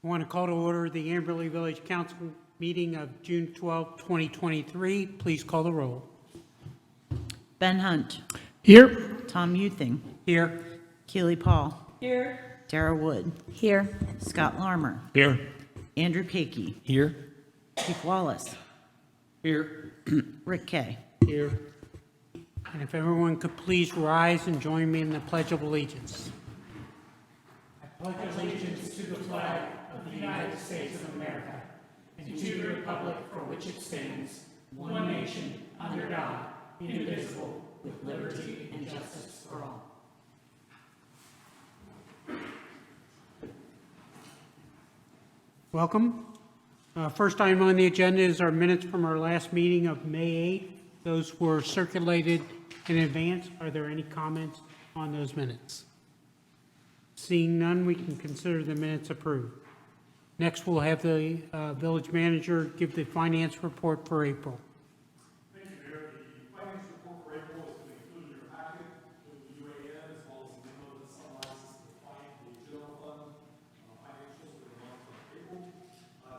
I want to call to order the Amberley Village Council meeting of June 12, 2023. Please call the roll. Ben Hunt. Here. Tom Youthing. Here. Keely Paul. Here. Dara Wood. Here. Scott Larmer. Here. Andrew Pakey. Here. Keith Wallace. Here. Rick Kay. Here. And if everyone could please rise and join me in the Pledge of Allegiance. I pledge allegiance to the flag of the United States of America and to the republic for which it stands, one nation, under God, indivisible, with liberty and justice for all. Welcome. First item on the agenda is our minutes from our last meeting of May 8th. Those were circulated in advance. Are there any comments on those minutes? Seeing none, we can consider the minutes approved. Next, we'll have the village manager give the finance report for April. Thank you, Mayor. The finance report for April has been included in your packet with the UAN as well as the memo that summarizes the general fund financials for the month of April.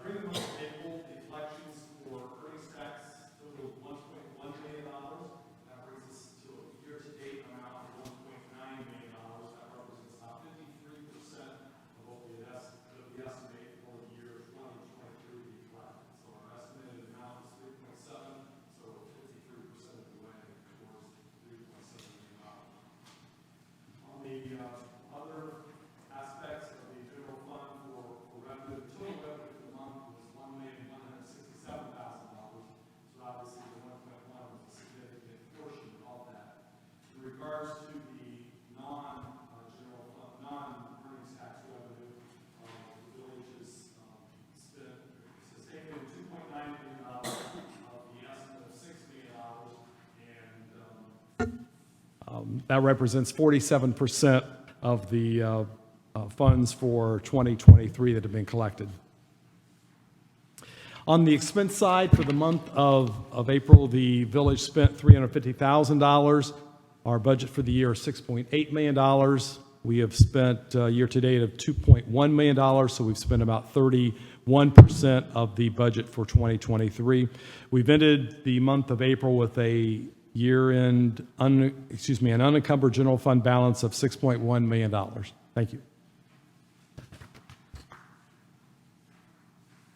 During the month of April, the collections for earnings tax totaled $1.1 million. That brings us to a year-to-date amount of $1.9 million. That represents about 53% of what we estimate for the year 2023 to be collected. So our estimated amount is 3.7, so 53% of the way towards $3.7 million. On the other aspects of the general fund for revenue, the total revenue for the month was $1,167,000. So obviously the 1.1 was a significant portion of that. In regards to the non-general fund, non-earnings tax revenue, the village has taken in $2.9 million of the estimate of $6 million, and That represents 47% of the funds for 2023 that have been collected. On the expense side, for the month of April, the village spent $350,000. Our budget for the year is $6.8 million. We have spent year-to-date of $2.1 million, so we've spent about 31% of the budget for 2023. We've ended the month of April with a year-end, an unencumbered general fund balance of $6.1 million. Thank you.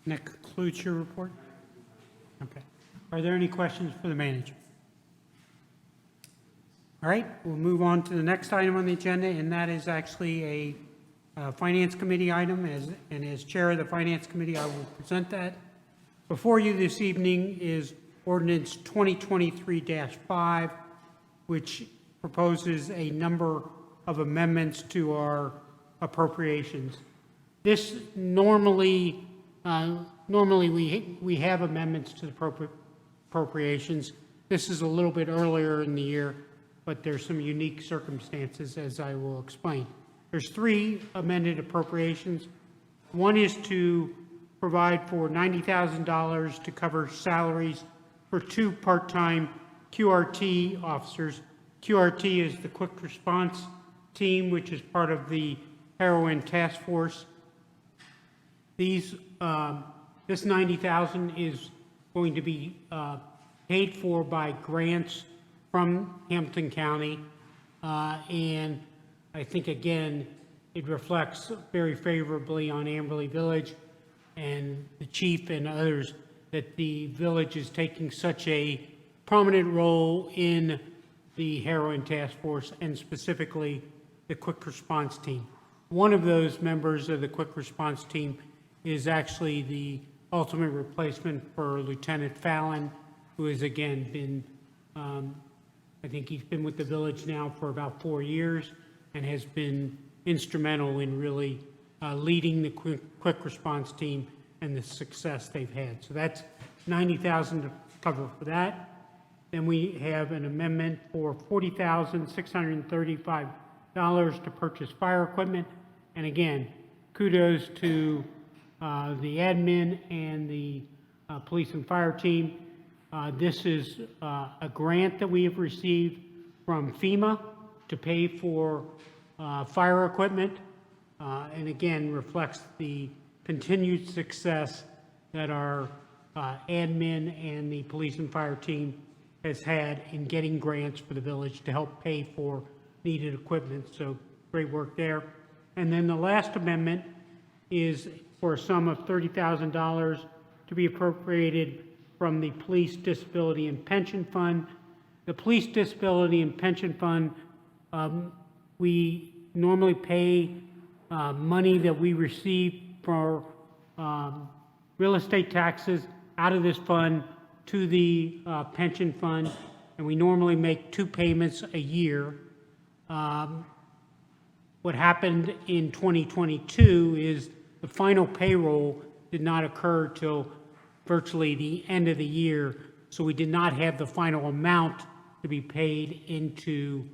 And that concludes your report? Okay. Are there any questions for the manager? All right, we'll move on to the next item on the agenda, and that is actually a Finance Committee item. As chair of the Finance Committee, I will present that. Before you this evening is Ordinance 2023-5, which proposes a number of amendments to our appropriations. This normally we have amendments to the appropriations. This is a little bit earlier in the year, but there's some unique circumstances, as I will explain. There's three amended appropriations. One is to provide for $90,000 to cover salaries for 2 part-time QRT officers. QRT is the Quick Response Team, which is part of the Heroin Task Force. This $90,000 is going to be paid for by grants from Hampton County, and I think again it reflects very favorably on Amberley Village and the chief and others that the village is taking such a prominent role in the Heroin Task Force and specifically the Quick Response Team. One of those members of the Quick Response Team is actually the ultimate replacement for Lieutenant Fallon, who has again been, I think he's been with the village now for about 4 years and has been instrumental in really leading the quick response team and the success they've had. So that's $90,000 to cover for that. Then we have an amendment for $40,635 to purchase fire equipment. And again, kudos to the admin and the police and fire team. This is a grant that we have received from FEMA to pay for fire equipment, and again reflects the continued success that our admin and the police and fire team has had in getting grants for the village to help pay for needed equipment. So great work there. And then the last amendment is for a sum of $30,000 to be appropriated from the Police Disability and Pension Fund. The Police Disability and Pension Fund, we normally pay money that we receive for real estate taxes out of this fund to the pension fund, and we normally make 2 payments a year. What happened in 2022 is the final payroll did not occur till virtually the end of the year, so we did not have the final amount to be paid into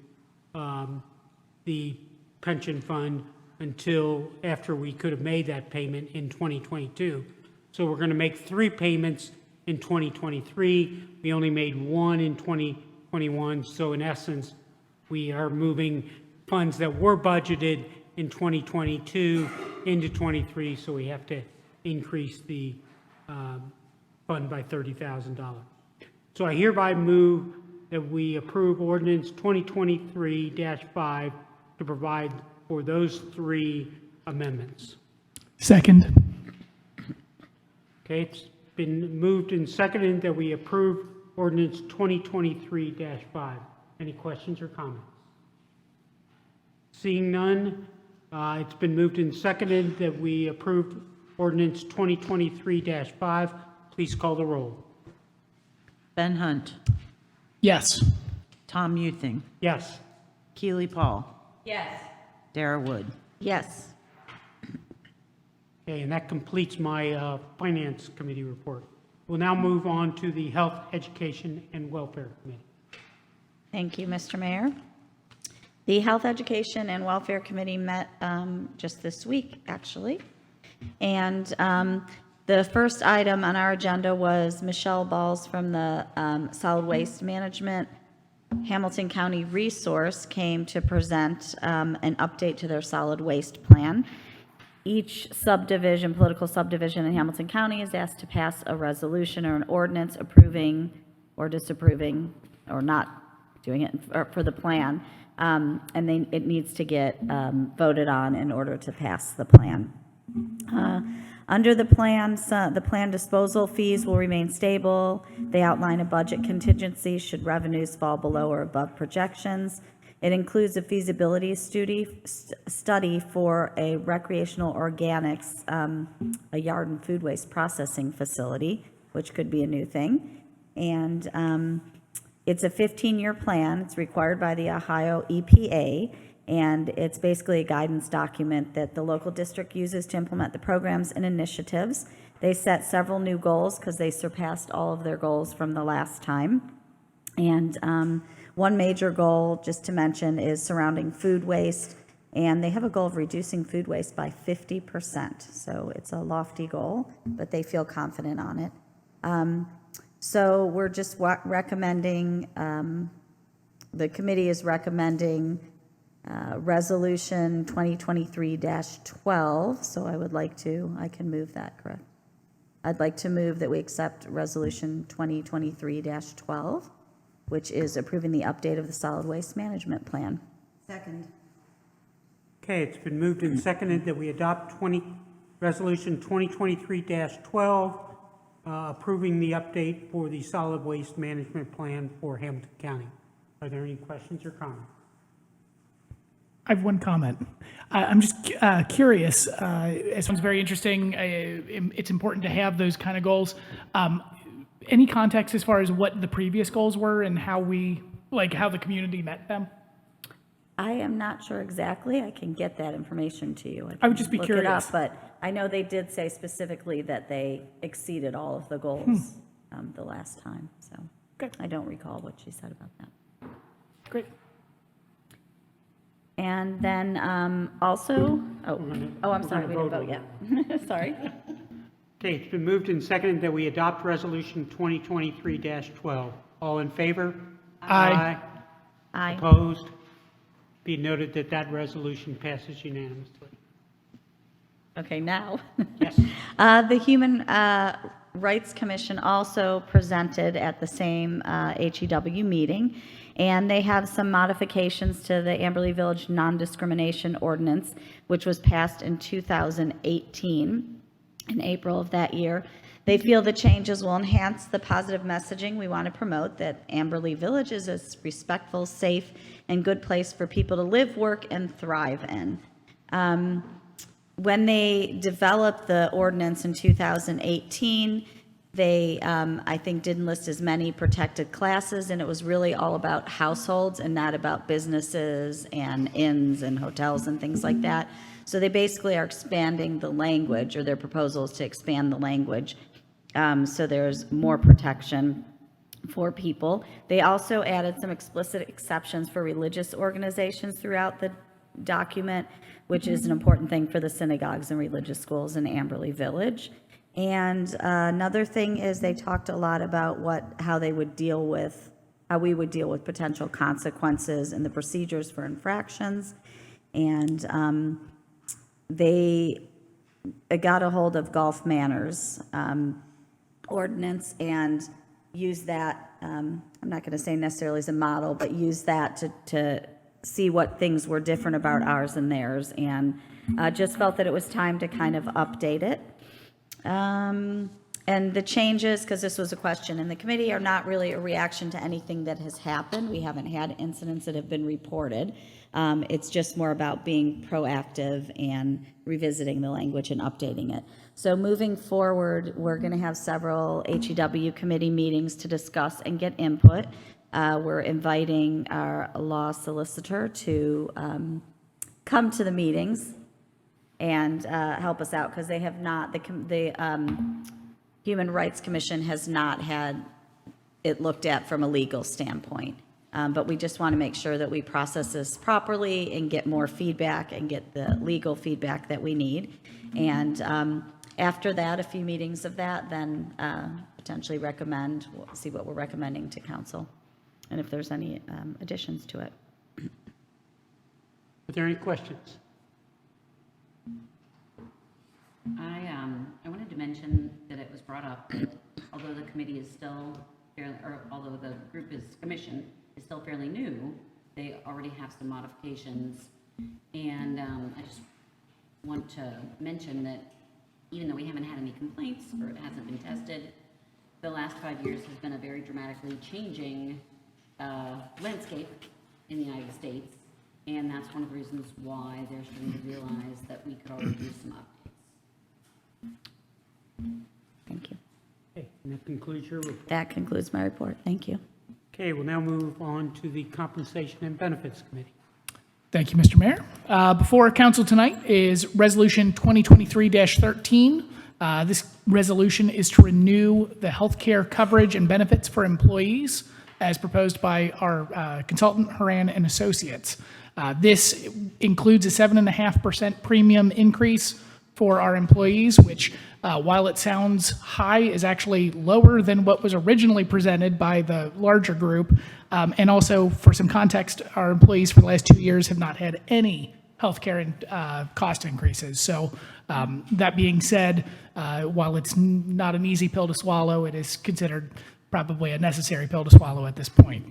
the pension fund until after we could have made that payment in 2022. So we're going to make 3 payments in 2023. We only made 1 in 2021. So in essence, we are moving funds that were budgeted in 2022 into 23. So we have to increase the fund by $30,000. So I hereby move that we approve ordinance 2023-5 to provide for those 3 amendments. Second. Okay, it's been moved and seconded that we approve ordinance 2023-5. Any questions or comments? Seeing none, it's been moved and seconded that we approve ordinance 2023-5. Please call the roll. Ben Hunt, Yes. Tom Muthing, Yes. Keely Paul, Yes. Dara Wood. Yes. Okay, and that completes my Finance Committee report. We'll now move on to the Health, Education, and Welfare Committee. Thank you, Mr. Mayor. The Health, Education, and Welfare Committee met just this week, actually. And the first item on our agenda was Michelle Balls from the Solid Waste Management Hamilton County Resource came to present an update to their solid waste plan. Each subdivision, political subdivision in Hamilton County is asked to pass a resolution or an ordinance approving or disapproving or not doing it for the plan. And it needs to get voted on in order to pass the plan. Under the plans, the plan disposal fees will remain stable. They outline a budget contingency should revenues fall below or above projections. It includes a feasibility study for a recreational organics, a yard and food waste processing facility, which could be a new thing. And it's a 15-year plan. It's required by the Ohio EPA. And it's basically a guidance document that the local district uses to implement the programs and initiatives. They set several new goals because they surpassed all of their goals from the last time. And one major goal, just to mention, is surrounding food waste. And they have a goal of reducing food waste by 50%. So it's a lofty goal, but they feel confident on it. So we're just recommending, the committee is recommending Resolution 2023-12, so I can move that, correct? I'd like to move that we accept Resolution 2023-12, which is approving the update of the solid waste management plan. Second. Okay, it's been moved and seconded that we adopt Resolution 2023-12, approving the update for the solid waste management plan for Hamilton County. Are there any questions or comments? I have one comment. I'm just curious. It sounds very interesting. It's important to have those kind of goals. Any context as far as what the previous goals were and how how the community met them? I am not sure exactly. I can get that information to you. I would just be Look curious. it up, but I know they did say specifically that they exceeded all of the goals the last time. So Good. I don't recall what she said about that. Great. And then also, I'm sorry, we didn't vote yet. Sorry. Okay, it's been moved and seconded that we adopt Resolution 2023-12. All in favor? Aye. Aye. Opposed? Be noted that that resolution passes unanimously. Okay, now. Yes. The Human Rights Commission also presented at the same HEW meeting, and they have some modifications to the Amberley Village Non-Discrimination Ordinance, which was passed in 2018, in April of that year. They feel the changes will enhance the positive messaging we want to promote, that Amberley Village is a respectful, safe, and good place for people to live, work, and thrive in. When they developed the ordinance in 2018, they, I think, didn't list as many protected classes, and it was really all about households and not about businesses and inns and hotels and things like that. So they basically are expanding the language, or their proposal is to expand the language, so there's more protection for people. They also added some explicit exceptions for religious organizations throughout the document, which is an important thing for the synagogues and religious schools in Amberley Village. And another thing is they talked a lot about how we would deal with potential consequences and the procedures for infractions. And they got a hold of Gulf Manners ordinance and used that, I'm not going to say necessarily as a model, but used that to see what things were different about ours and theirs, and just felt that it was time to kind of update it. And the changes, because this was a question in the committee, are not really a reaction to anything that has happened. We haven't had incidents that have been reported. It's just more about being proactive and revisiting the language and updating it. So moving forward, we're going to have several HEW committee meetings to discuss and get input. We're inviting our law solicitor to come to the meetings and help us out, because they have not, the Human Rights Commission has not had it looked at from a legal standpoint. But we just want to make sure that we process this properly and get more feedback and get the legal feedback that we need. And after that, a few meetings of that, then potentially we'll see what we're recommending to council, and if there's any additions to it. Are there any questions? I wanted to mention that it was brought up that although the committee is still fairly, or although the commission is still fairly new, they already have some modifications. And I just want to mention that even though we haven't had any complaints or it hasn't been tested, the last 5 years has been a very dramatically changing landscape in the United States. And that's one of the reasons why they're starting to realize that we could already do some updates. Thank you. Okay, and that concludes your report. That concludes my report. Thank you. Okay, we'll now move on to the Compensation and Benefits Committee. Thank you, Mr. Mayor. Before council tonight is Resolution 2023-13. This resolution is to renew the healthcare coverage and benefits for employees as proposed by our consultant, Haran and Associates. This includes a 7.5% premium increase for our employees, which, while it sounds high, is actually lower than what was originally presented by the larger group. And also, for some context, our employees for the last 2 years have not had any healthcare and cost increases. So that being said, while it's not an easy pill to swallow, it is considered probably a necessary pill to swallow at this point.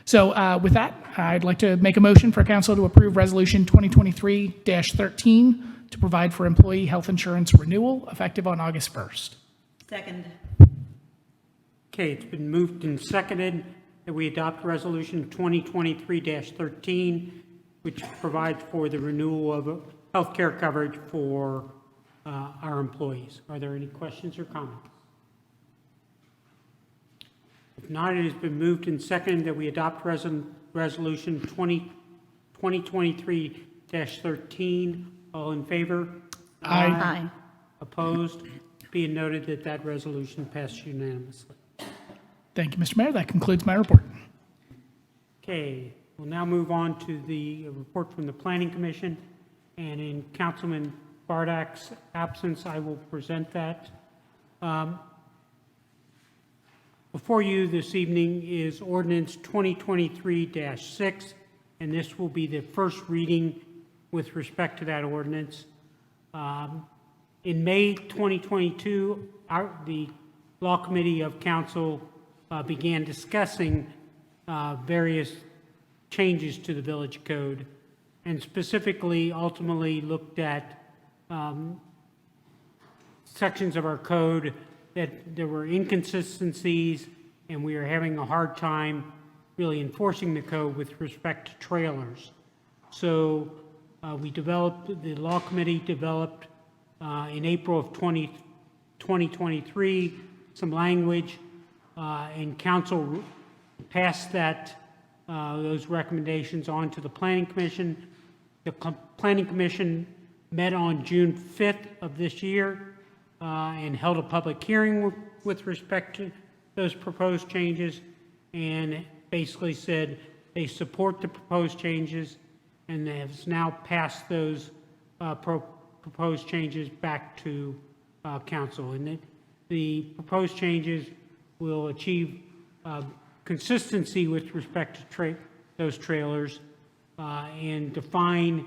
So with that, I'd like to make a motion for council to approve Resolution 2023-13 to provide for employee health insurance renewal effective on August 1st. Second. Okay, it's been moved and seconded that we adopt Resolution 2023-13, which provides for the renewal of health care coverage for our employees. Are there any questions or comments? If not, it has been moved and seconded that we adopt Resolution 2023-13. All in favor? Aye. Opposed? Being noted that that resolution passed unanimously. Thank you, Mr. Mayor. That concludes my report. Okay, we'll now move on to the report from the Planning Commission. And in Councilman Bardak's absence, I will present that. Before you this evening is Ordinance 2023-6, and this will be the first reading with respect to that ordinance. In May 2022, the Law Committee of Council began discussing various changes to the village code, and specifically, ultimately looked at sections of our code that there were inconsistencies, and we are having a hard time really enforcing the code with respect to trailers. So the Law Committee developed in April of 2023 some language, and council passed those recommendations on to the Planning Commission. The Planning Commission met on June 5th of this year and held a public hearing with respect to those proposed changes, and basically said they support the proposed changes, and they have now passed those proposed changes back to council. And the proposed changes will achieve consistency with respect to those trailers, and define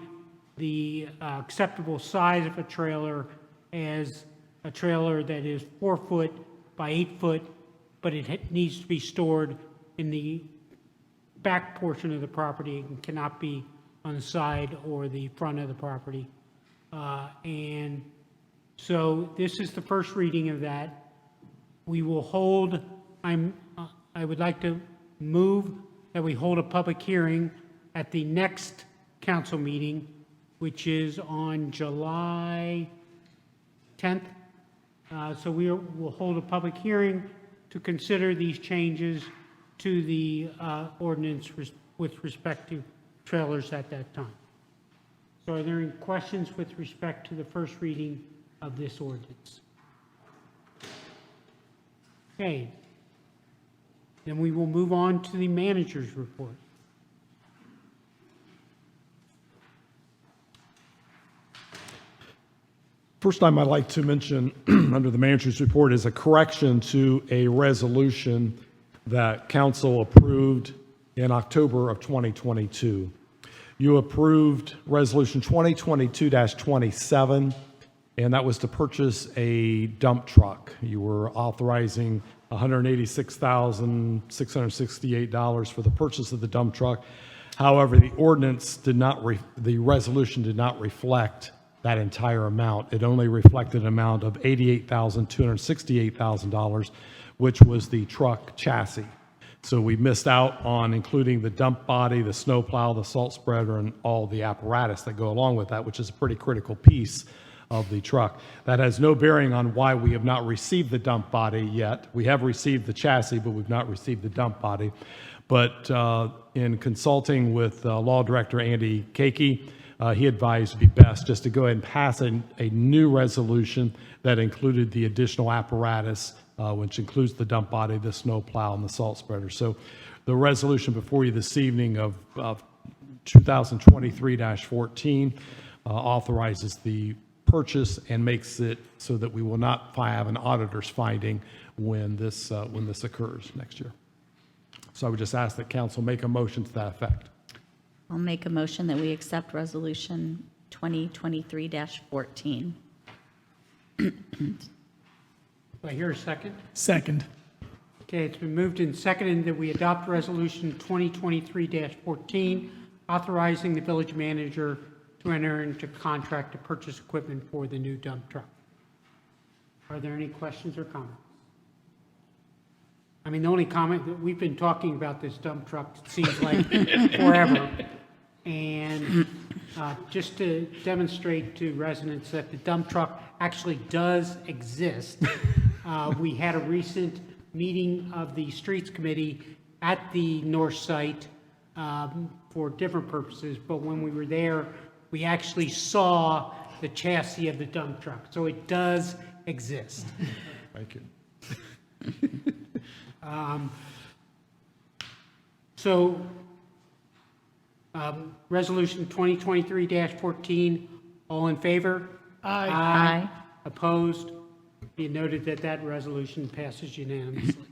the acceptable size of a trailer as a trailer that is 4 foot by 8 foot, but it needs to be stored in the back portion of the property and cannot be on the side or the front of the property. And so this is the first reading of that. We will hold, I would like to move that we hold a public hearing at the next council meeting, which is on July 10th. So we'll hold a public hearing to consider these changes to the ordinance with respect to trailers at that time. So are there any questions with respect to the first reading of this ordinance? Okay. Then we will move on to the manager's report. First time I'd like to mention under the manager's report is a correction to a resolution that council approved in October of 2022. You approved resolution 2022-27, and that was to purchase a dump truck. You were authorizing $186,668 for the purchase of the dump truck. However, the ordinance did not, the resolution did not reflect that entire amount. It only reflected an amount of $88,268,000, which was the truck chassis. So we missed out on including the dump body, the snowplow, the salt spreader, and all the apparatus that go along with that, which is a pretty critical piece of the truck. That has no bearing on why we have not received the dump body yet. We have received the chassis, but we've not received the dump body. But in consulting with Law Director Andy Kakey, he advised it'd be best just to go ahead and pass a new resolution that included the additional apparatus, which includes the dump body, the snow plow, and the salt spreader. So the resolution before you this evening of 2023-14 authorizes the purchase and makes it so that we will not have an auditor's finding when this occurs next year. So I would just ask that council make a motion to that effect. I'll make a motion that we accept Resolution 2023-14. Do I hear a second? Second. Okay, it's been moved and seconded that we adopt Resolution 2023-14, authorizing the village manager to enter into contract to purchase equipment for the new dump truck. Are there any questions or comments? I mean, the only comment that we've been talking about this dump truck, it seems like forever. And just to demonstrate to residents that the dump truck actually does exist, we had a recent meeting of the Streets Committee at the North Site for different purposes, but when we were there, we actually saw the chassis of the dump truck. So it does exist. Thank you. Resolution 2023-14, all in favor? Aye. Aye. Opposed? Be noted that that resolution passes unanimously.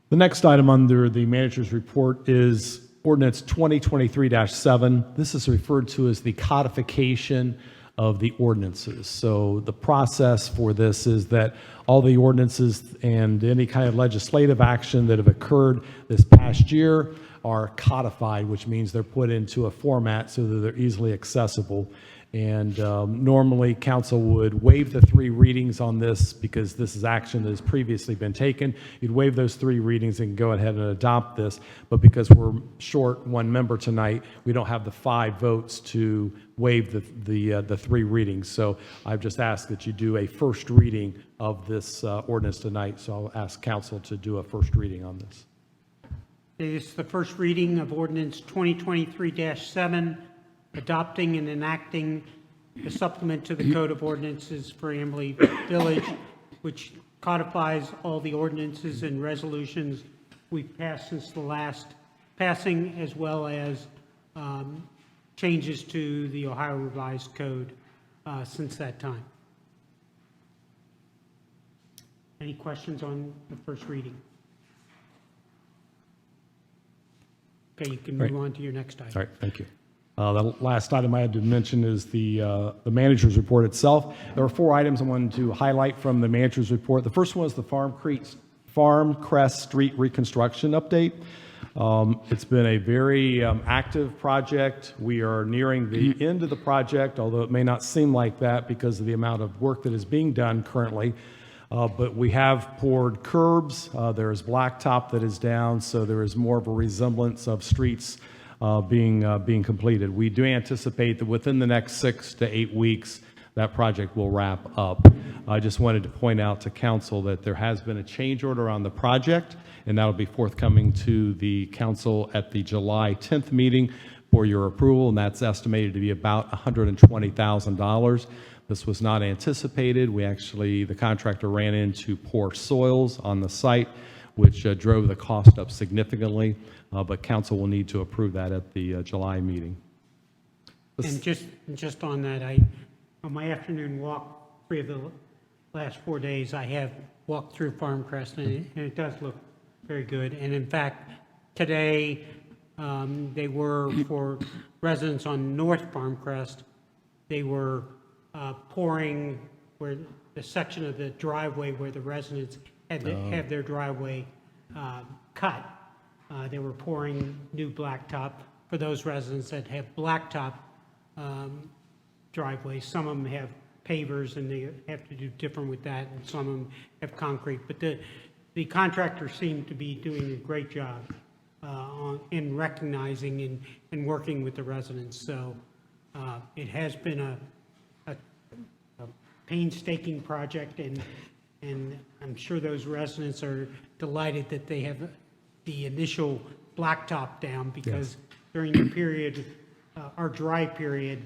The next item under the manager's report is ordinance 2023-7. This is referred to as the codification of the ordinances. So the process for this is that all the ordinances and any kind of legislative action that have occurred this past year are codified, which means they're put into a format so that they're easily accessible. And normally, council would waive the 3 readings on this because this is action that has previously been taken. You'd waive those 3 readings and go ahead and adopt this. But because we're short 1 member tonight, we don't have the 5 votes to waive the 3 readings. So I've just asked that you do a first reading of this ordinance tonight. So I'll ask council to do a first reading on this. It's the first reading of ordinance 2023-7, adopting and enacting the supplement to the Code of Ordinances for Amberley Village, which codifies all the ordinances and resolutions we've passed since the last passing, as well as changes to the Ohio Revised Code since that time. Any questions on the first reading? Okay, you can move on to your next item. All right, thank you. The last item I had to mention is the manager's report itself. There are 4 items I wanted to highlight from the manager's report. The first one is the Farm Crest Street reconstruction update. It's been a very active project. We are nearing the end of the project, although it may not seem like that because of the amount of work that is being done currently. But we have poured curbs. There is blacktop that is down, so there is more of a resemblance of streets being completed. We do anticipate that within the next 6 to 8 weeks, that project will wrap up. I just wanted to point out to council that there has been a change order on the project, and that'll be forthcoming to the council at the July 10th meeting for your approval, and that's estimated to be about $120,000. This was not anticipated. The contractor ran into poor soils on the site, which drove the cost up significantly, but council will need to approve that at the July meeting. And just on that, on my afternoon walk, 3 of the last 4 days, I have walked through Farm Crest, and it does look very good. And in fact, today, they were, for residents on North Farm Crest, they were pouring where the section of the driveway where the residents had to have their driveway cut. They were pouring new blacktop for those residents that have blacktop driveways. Some of them have pavers and they have to do different with that, and some of them have concrete. But the contractor seemed to be doing a great job in recognizing and working with the residents. So it has been a painstaking project, and I'm sure those residents are delighted that they have the initial blacktop down, because during the period, our dry period,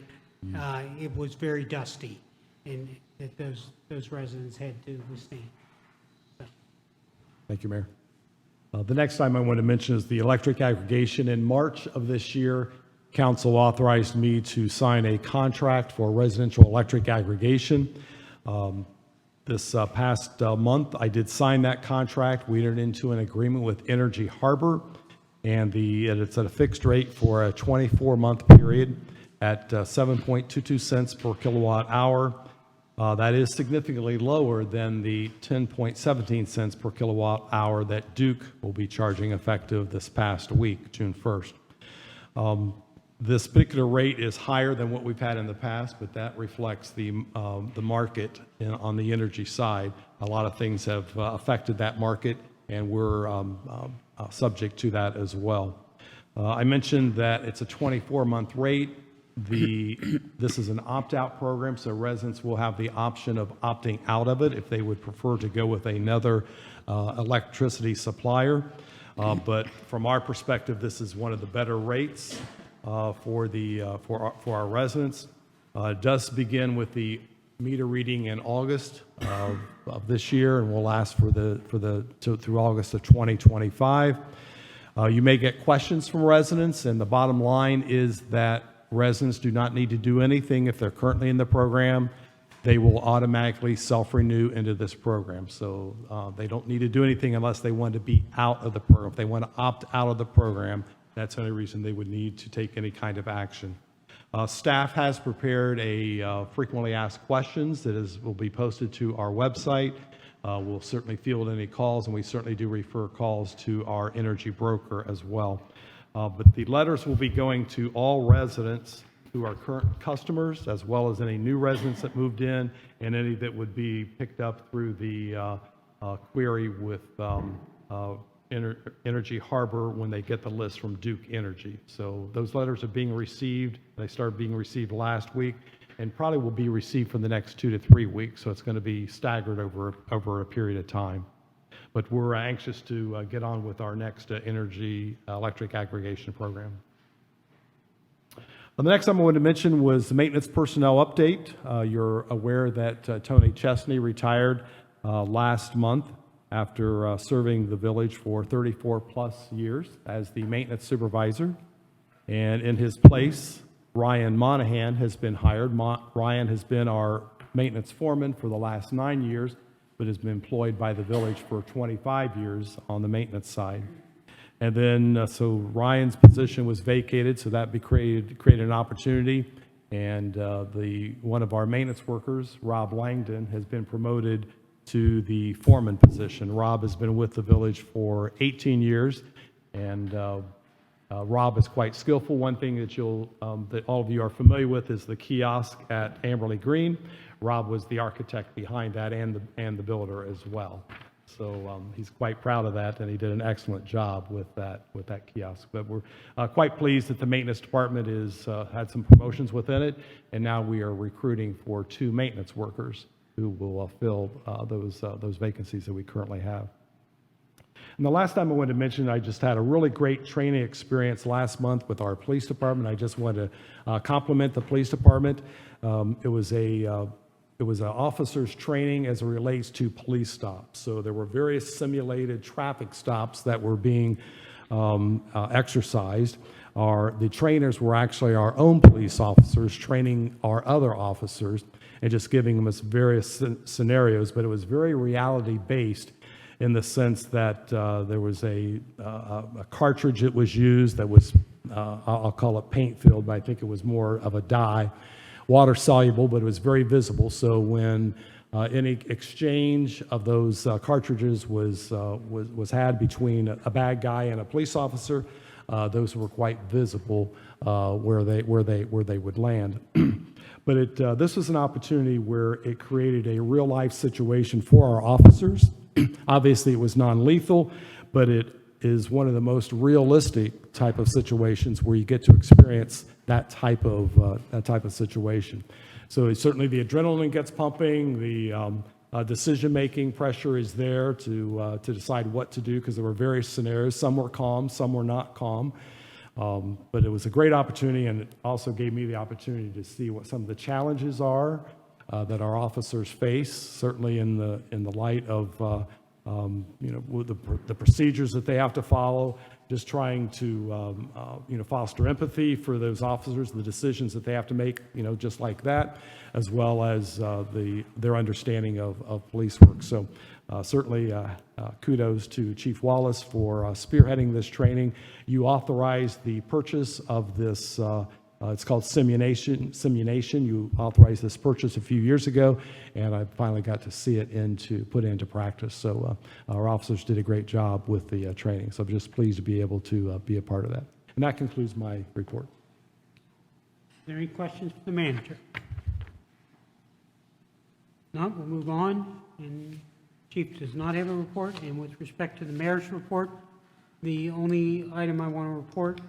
it was very dusty, and that those residents had to withstand. So. Thank you, Mayor. The next item I want to mention is the electric aggregation. In March of this year, council authorized me to sign a contract for residential electric aggregation. This past month, I did sign that contract. We entered into an agreement with Energy Harbor, and it's at a fixed rate for a 24-month period at 7.22 cents per kilowatt hour. That is significantly lower than the 10.17 cents per kilowatt hour that Duke will be charging effective this past week, June 1st. This particular rate is higher than what we've had in the past, but that reflects the market on the energy side. A lot of things have affected that market, and we're subject to that as well. I mentioned that it's a 24-month rate. This is an opt-out program, so residents will have the option of opting out of it if they would prefer to go with another electricity supplier. But from our perspective, this is one of the better rates for our residents. It does begin with the meter reading in August of this year, and will last through August of 2025. You may get questions from residents, and the bottom line is that residents do not need to do anything if they're currently in the program. They will automatically self-renew into this program. So they don't need to do anything unless they want to be out of the program. If they want to opt out of the program, That's the only reason they would need to take any kind of action. Staff has prepared a frequently asked questions that will be posted to our website. We'll certainly field any calls, and we certainly do refer calls to our energy broker as well. But the letters will be going to all residents who are current customers, as well as any new residents that moved in, and any that would be picked up through the query with Energy Harbor when they get the list from Duke Energy. So those letters are being received. They started being received last week, and probably will be received for the next 2 to 3 weeks. So it's going to be staggered over a period of time. But we're anxious to get on with our next energy electric aggregation program. The next item I wanted to mention was the maintenance personnel update. You're aware that Tony Chesney retired last month after serving the village for 34 plus years as the maintenance supervisor. And in his place, Ryan Monahan has been hired. Ryan has been our maintenance foreman for the last 9 years, but has been employed by the village for 25 years on the maintenance side. And then, so Ryan's position was vacated, so that created an opportunity. And one of our maintenance workers, Rob Langdon, has been promoted to the foreman position. Rob has been with the village for 18 years, and Rob is quite skillful. One thing that that all of you are familiar with is the kiosk at Amberley Green. Rob was the architect behind that and the builder as well. So he's quite proud of that, and he did an excellent job with that kiosk. But we're quite pleased that the maintenance department had some promotions within it, and now we are recruiting for 2 maintenance workers who will fill those vacancies that we currently have. And the last time I wanted to mention, I just had a really great training experience last month with our police department. I just wanted to compliment the police department. It was an officer's training as it relates to police stops. So there were various simulated traffic stops that were being exercised. The trainers were actually our own police officers training our other officers and just giving them various scenarios, but it was very reality-based in the sense that there was a cartridge that was used that was, I'll call it paint-filled, but I think it was more of a dye, water-soluble, but it was very visible. So when any exchange of those cartridges was had between a bad guy and a police officer, those were quite visible where they would land. But this was an opportunity where it created a real-life situation for our officers. Obviously, it was non-lethal, but it is one of the most realistic type of situations where you get to experience that type of situation. So certainly the adrenaline gets pumping, the decision-making pressure is there to decide what to do, because there were various scenarios. Some were calm, some were not calm. But it was a great opportunity, and it also gave me the opportunity to see what some of the challenges are that our officers face, certainly in the light of the procedures that they have to follow, just trying to foster empathy for those officers, the decisions that they have to make, just like that, as well as their understanding of police work. So certainly kudos to Chief Wallace for spearheading this training. You authorized the purchase of this, it's called Simunation. You authorized this purchase a few years ago, and I finally got to see it put into practice. So our officers did a great job with the training. So I'm just pleased to be able to be a part of that. And that concludes my report. Are there any questions for the manager? No, we'll move on. And Chief does not have a report. And with respect to the mayor's report, the only item I want to report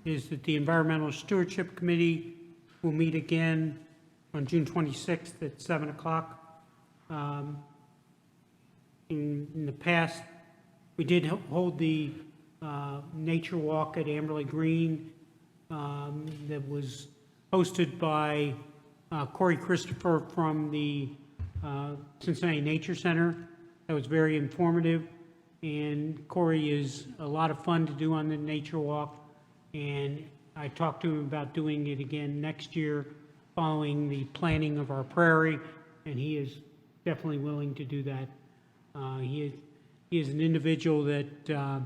is that the Environmental Stewardship Committee will meet again on June 26th at 7 o'clock. In the past, we did hold the nature walk at Amberley Green that was hosted by Corey Christopher from the Cincinnati Nature Center. That was very informative, and Corey is a lot of fun to do on the nature walk. And I talked to him about doing it again next year following the planting of our prairie, and he is definitely willing to do that. He is an individual that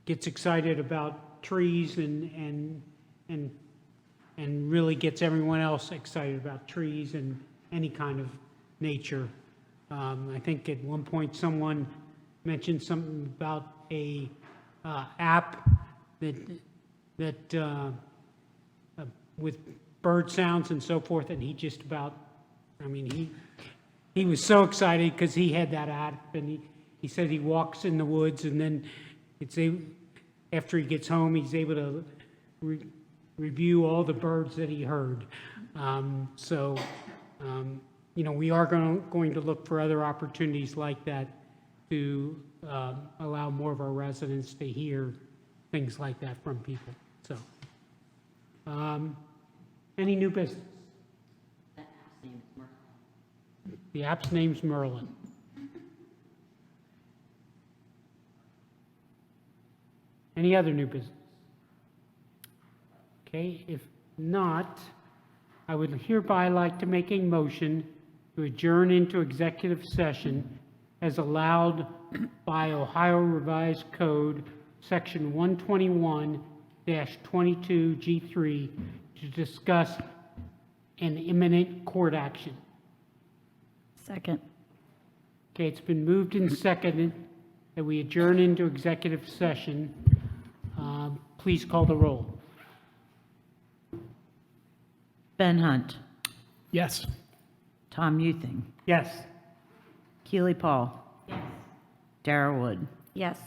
gets excited about trees and really gets everyone else excited about trees and any kind of nature. I think at one point someone mentioned something about a app that with bird sounds and so forth, and he just about, I mean, he was so excited because he had that app, and he said he walks in the woods, and then after he gets home, he's able to review all the birds that he heard. We are going to look for other opportunities like that to allow more of our residents to hear things like that from people. So, any new business? That app's name is Merlin. The app's name's Merlin. Any other new business? Okay, if not, I would hereby like to make a motion to adjourn into executive session as allowed by Ohio Revised Code, Section 121-22G3, to discuss an imminent court action. Second. Okay, it's been moved and seconded that we adjourn into executive session. Please call the roll. Ben Hunt, Yes. Tom Muthing, Yes. Keely Paul. Yes. Dara Wood. Yes.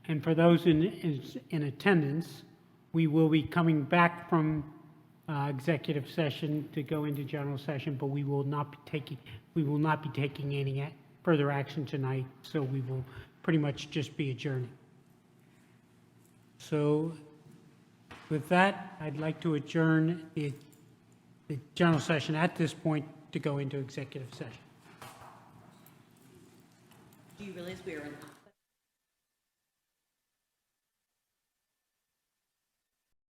And for those in attendance, we will be coming back from executive session to go into general session, but we will not be taking any further action tonight, so we will pretty much just be adjourning. So with that, I'd like to adjourn the general session at this point to go into executive session. Do you realize we are in